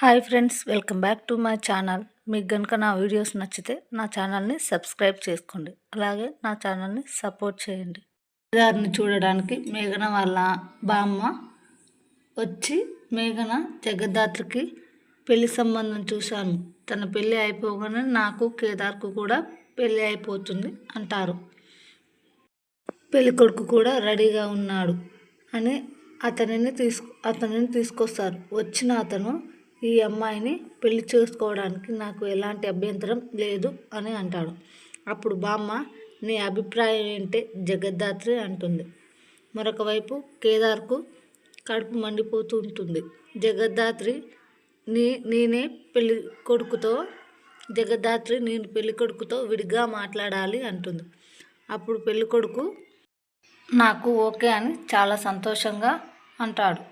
Hi friends, welcome back to my channel. మీకు కనుక నా వీడియోస్ నచ్చితే నా ఛానల్ని సబ్స్క్రైబ్ చేసుకోండి, అలాగే నా ఛానల్ని సపోర్ట్ చేయండి. గారిని చూడడానికి మేఘన వాళ్ళ బామ్మ వచ్చి, మేఘన జగద్ధాత్రికి పెళ్లి సంబంధం చూశాను, తన పెళ్ళి అయిపోగానే నాకు కేదార్కు కూడా పెళ్ళి అయిపోతుంది అంటారు. పెళ్లి కొడుకు కూడా రెడీగా ఉన్నాడు అని అతనిని తీసుకొస్తారు. వచ్చిన అతను, ఈ అమ్మాయిని పెళ్లి చేసుకోవడానికి నాకు ఎలాంటి అభ్యంతరం లేదు అని అంటాడు. అప్పుడు బామ్మ, నీ అభిప్రాయం ఏంటే జగద్ధాత్రి అంటుంది. మరొక వైపు కేదార్కు కడుపు మండిపోతూ ఉంటుంది. జగద్ధాత్రి నేనే పెళ్లి కొడుకుతో నేను పెళ్లి కొడుకుతో విడిగా మాట్లాడాలి అంటుంది. అప్పుడు పెళ్లి కొడుకు నాకు ఓకే అని చాలా సంతోషంగా అంటాడు.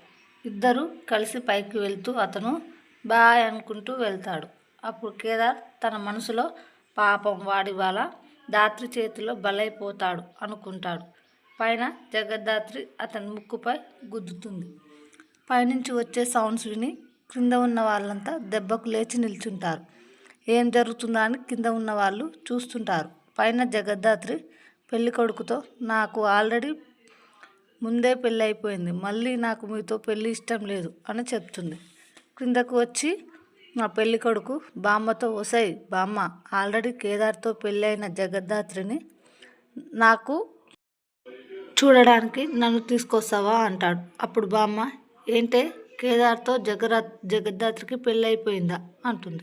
ఇద్దరు కలిసి పైకి వెళ్తూ అతను బాయ్ అనుకుంటూ వెళ్తాడు. అప్పుడు కేదార్ తన మనసులో, పాపం వాడి వాళ్ళ దాత్రి చేతిలో బలైపోతాడు అనుకుంటాడు. పైన జగద్ధాత్రి అతని ముక్కుపై గుద్దుతుంది. పైనుంచి వచ్చే సౌండ్స్ విని కింద ఉన్న వాళ్ళంతా దెబ్బకు లేచి నిల్చుంటారు. ఏం జరుగుతుందా అని కింద ఉన్న వాళ్ళు చూస్తుంటారు. పైన జగద్ధాత్రి పెళ్లి కొడుకుతో, నాకు ఆల్రెడీ ముందే పెళ్ళి అయిపోయింది, మళ్ళీ నాకు మీతో పెళ్ళి ఇష్టం లేదు అని చెప్తుంది. కిందకు వచ్చి మా పెళ్లి కొడుకు బామ్మతో, ఒసై బామ్మ, ఆల్రెడీ కేదార్తో పెళ్ళి అయిన జగద్ధాత్రిని నాకు చూడడానికి నన్ను తీసుకొస్తావా అంటాడు. అప్పుడు బామ్మ, ఏంటే కేదార్తో జగద్ధాత్రికి పెళ్ళి అయిపోయిందా అంటుంది.